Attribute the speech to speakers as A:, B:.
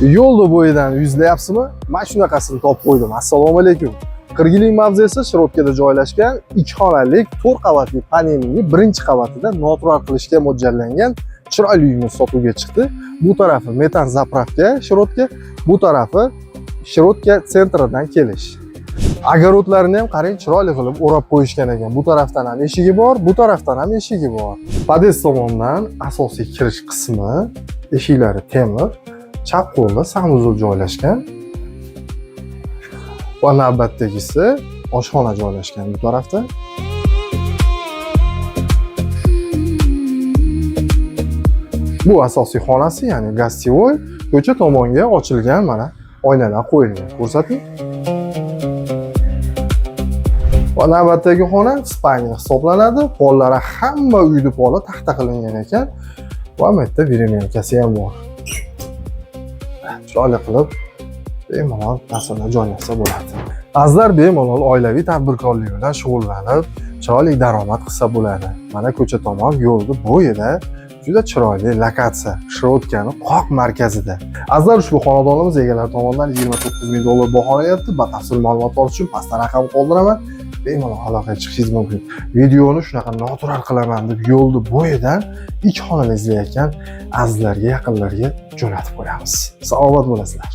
A: Yo'lni bo'yidan yuzlayapsizmi? Mana shunaqasini topib qo'ydim. Assalomu alaykum. Qirg'iylik mavzesi Shirotkada joylashgan 2 xonalik 4 qavatli panelning birinchi qavatida noturar qilishga mo'ljallangan chiroyli uyimiz sotuvga chiqdi. Bu tarafi metan zapravka Shirotka, bu tarafi Shirotka sentridan kelish. Agarodlarini ham qarang, chiroyli qilib o'rab qo'yishgan ekan. Bu tarafdan ham eshigi bor, bu tarafdan ham eshigi bor. Podest tomonidan asosiy kirish qismi, eshiklari temir, chap qo'lda sanuzul joylashgan. Va navbatdagisi oshxona joylashgan bu tarafda. Bu asosiy xonasi, ya'ni gastevoy, ko'cha tomonga ochilgan mana oynalar qo'yilgan. Ko'rsating. Va navbatdagi xona spalnya hisoblanadi. Pollari hamma uyda poli taxta qilingan ekan. Va bu yerda veremenkasi ham bor. Chiroyli qilib bemalol narsalar joylashsa bo'ladi. Azizlar bemalol oilaviy tadbirkorlik bilan shug'ullanib, chiroyli daromad qilsa bo'ladi. Mana ko'cha tomon yo'lni bo'yida juda chiroyli lokatsiya, Shirotkani qoq markazida. Azizlar, ushbu xonadonimiz egalari tomonidan 29 ming dollar baholanayapti. Batafsil ma'lumot olish uchun pastda raqam qoldiraman. Bemalol aloqaga chiqishingiz mumkin. Videoni shunaqa noturar qilaman deb yo'lni bo'yidan 2 xonani izlayotgan azizlarga, yaqinlarga jo'natib qo'yamiz. Salomat bo'lasizlar.